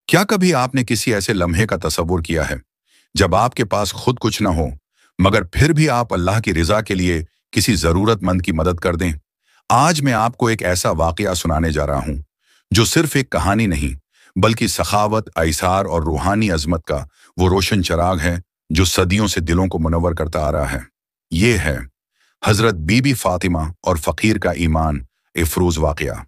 क्या कभी आपने किसी ऐसे लम्हे का तसव्वुर किया है जब आपके पास खुद कुछ न हो मगर फिर भी आप अल्लाह की रिजा के लिए किसी जरूरतमंद की मदद कर दें? आज मैं आपको एक ऐसा वाकया सुनाने जा रहा हूं जो सिर्फ एक कहानी नहीं बल्कि सखावत, ऐसार और रूहानी अजमत का वो रोशन चिराग है जो सदियों से दिलों को मुनव्वर करता आ रहा है। ये है हजरत बीबी फातिमा और फकीर का ईमान इफरूज वाकया।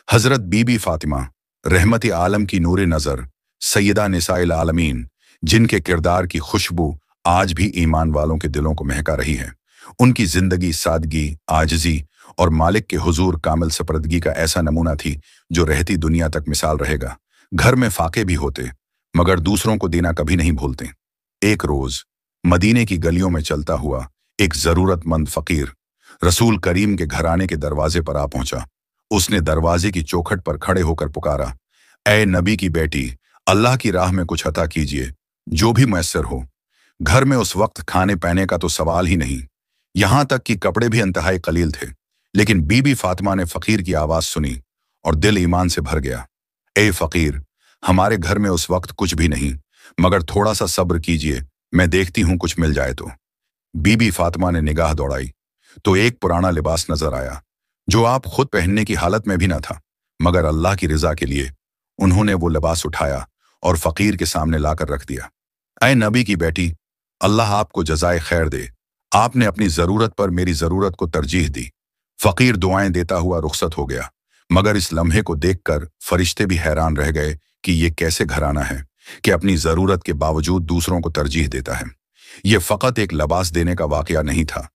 हजरत बीबी फातिमा रहमत आलम की नूर नज़र, सैयदा निसाइल आलमीन, जिनके किरदार की खुशबू आज भी ईमान वालों के दिलों को महका रही है। उनकी जिंदगी सादगी, आजिज़ी और मालिक के हुजूर कामिल सपरदगी का ऐसा नमूना थी जो रहती दुनिया तक मिसाल रहेगा। घर में फाके भी होते मगर दूसरों को देना कभी नहीं भूलते। एक रोज मदीने की गलियों में चलता हुआ एक जरूरतमंद फकीर रसूल करीम के घराने के दरवाजे पर आ पहुंचा। उसने दरवाजे की चौखट पर खड़े होकर पुकारा, ऐ नबी की बेटी, अल्लाह की राह में कुछ अता कीजिए, जो भी मैसर हो। घर में उस वक्त खाने पीने का तो सवाल ही नहीं, यहां तक कि कपड़े भी इंतहाई कलील थे। लेकिन बीबी फातिमा ने फकीर की आवाज सुनी और दिल ईमान से भर गया। ए फकीर, हमारे घर में उस वक्त कुछ भी नहीं, मगर थोड़ा सा सब्र कीजिए, मैं देखती हूं कुछ मिल जाए तो। बीबी फातिमा ने निगाह दौड़ाई तो एक पुराना लिबास नजर आया जो आप खुद पहनने की हालत में भी न था, मगर अल्लाह की रिजा के लिए उन्होंने वो लिबास उठाया और फकीर के सामने लाकर रख दिया। ऐ नबी की बेटी, अल्लाह आपको जजाए खैर दे, आपने अपनी जरूरत पर मेरी जरूरत को तरजीह दी। फकीर दुआएं देता हुआ रुखसत हो गया, मगर इस लम्हे को देखकर फरिश्ते भी हैरान रह गए कि ये कैसे घराना है कि अपनी जरूरत के बावजूद दूसरों को तरजीह देता है। ये फकत एक लिबास देने का वाकया नहीं था,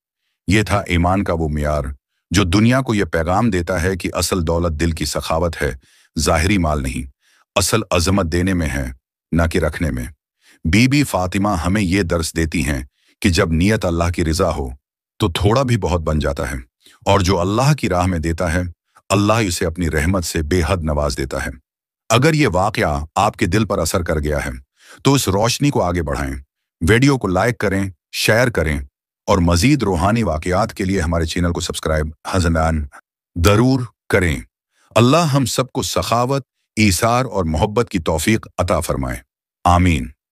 ये था ईमान का वो मियार जो दुनिया को यह पैगाम देता है कि असल दौलत दिल की सखावत है, जाहिरी माल नहीं। असल अजमत देने में है, न कि रखने में। बीबी फातिमा हमें ये दर्स देती हैं कि जब नीयत अल्लाह की रिजा हो तो थोड़ा भी बहुत बन जाता है, और जो अल्लाह की राह में देता है अल्लाह इसे अपनी रहमत से बेहद नवाज देता है। अगर ये वाकया आपके दिल पर असर कर गया है तो इस रोशनी को आगे बढ़ाएं, वीडियो को लाइक करें, शेयर करें और मजीद रूहानी वाकयात के लिए हमारे चैनल को सब्सक्राइब हज़नान जरूर करें। अल्लाह हम सबको सखावत, ईसार और मोहब्बत की तौफीक अता फरमाए। आमीन।